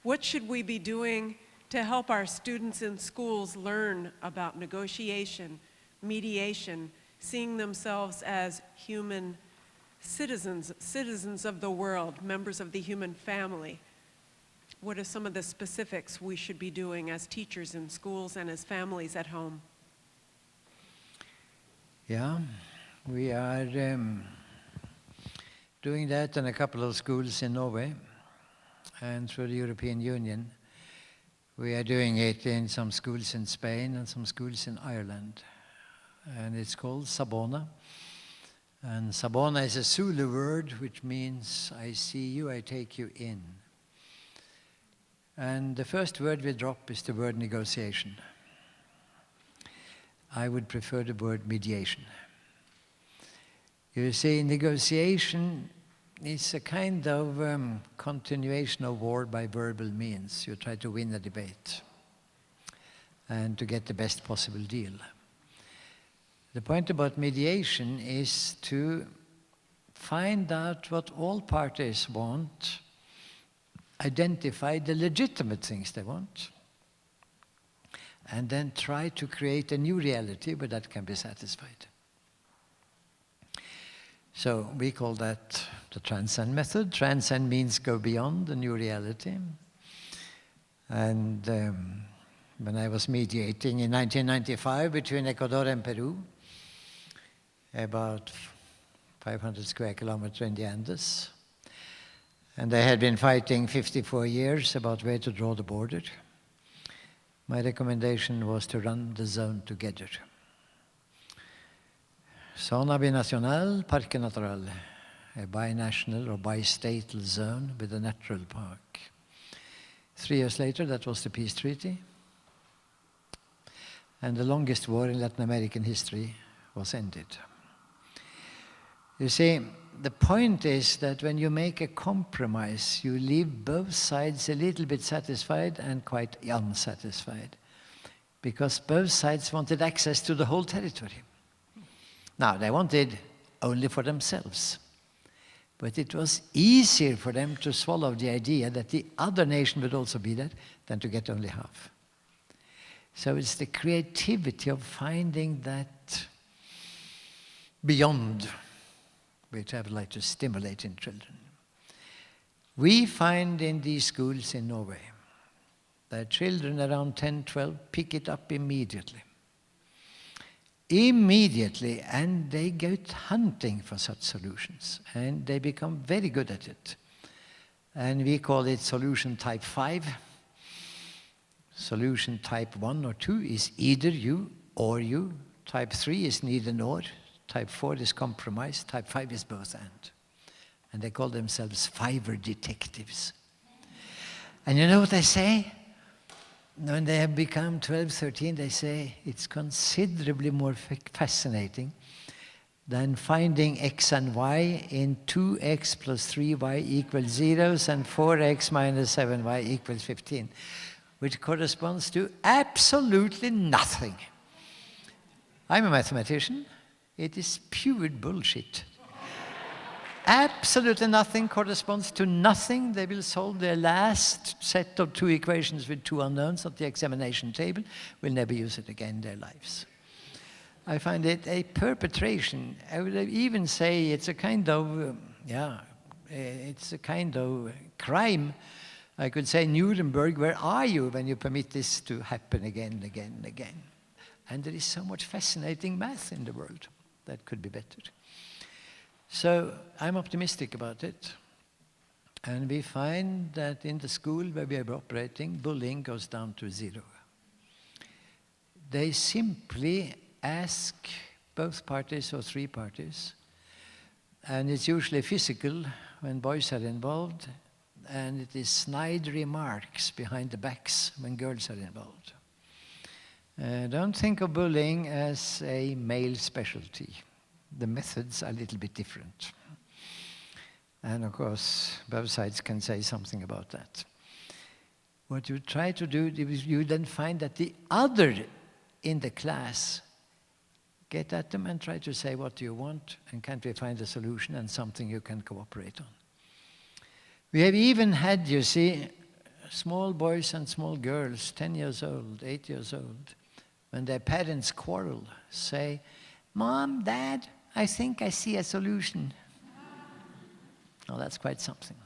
What should we be doing to help our students in schools learn about negotiation, mediation, seeing themselves as human citizens of the world, members of the human family? What are some of the specifics we should be doing as teachers in schools and as families at home? Yeah, we are doing that in a couple of schools in Norway and through the European Union. We are doing it in some schools in Spain and some schools in Ireland. And it's called Sabona. And Sabona is a Zulu word which means I see you, I take you in. And the first word we drop is the word negotiation. I would prefer the word mediation. You see, negotiation is a kind of continuation of war by verbal means. You try to win a debate and to get the best possible deal. The point about mediation is to find out what all parties want, identify the legitimate things they want, and then try to create a new reality where that can be satisfied. So we call that the transcend method. Transcend means go beyond the new reality. And when I was mediating in 1995 between Ecuador and Peru, about 500 square kilometers in the Andes, and they had been fighting 54 years about where to draw the border. My recommendation was to run the zone together. Zona binacional, Parque Natural, a binational or bi-statal zone with a natural park. 3 years later, that was the peace treaty. And the longest war in Latin American history was ended. You see, the point is that when you make a compromise, you leave both sides a little bit satisfied and quite unsatisfied, because both sides wanted access to the whole territory. Now, they wanted only for themselves, but it was easier for them to swallow the idea that the other nation would also be there than to get only half. So it's the creativity of finding that beyond, which I would like to stimulate in children. We find in these schools in Norway that children around 10, 12 pick it up immediately. Immediately, and they go hunting for such solutions, and they become very good at it. And we call it solution type 5. Solution type 1 or 2 is either you or you. Type 3 is neither nor. Type 4 is compromise. Type 5 is both and. And they call themselves fiver detectives. And you know what they say? When they have become 12, 13, they say it's considerably more fascinating than finding x and y in 2x plus 3y equals 0 and 4x minus 7y equals 15, which corresponds to absolutely nothing. I'm a mathematician. It is pure bullshit. Absolutely nothing corresponds to nothing. They will solve their last set of 2 equations with 2 unknowns at the examination table. Will never use it again in their lives. I find it a perpetration. I would even say it's a kind of, it's a kind of crime. I could say, Nuremberg, where are you when you permit this to happen again and again and again? And there is so much fascinating math in the world that could be better. So I'm optimistic about it. And we find that in the school where we are operating, bullying goes down to 0. They simply ask both parties or 3 parties, and it's usually physical when boys are involved, and it is snide remarks behind the backs when girls are involved. Don't think of bullying as a male specialty. The methods are a little bit different. And of course, both sides can say something about that. What you try to do is you then find that the other in the class get at them and try to say, what do you want? And can't we find a solution and something you can cooperate on? We have even had, you see, small boys and small girls, 10 years old, 8 years old, when their parents quarrel, say, "Mom, Dad, I think I see a solution." Oh, that's quite something.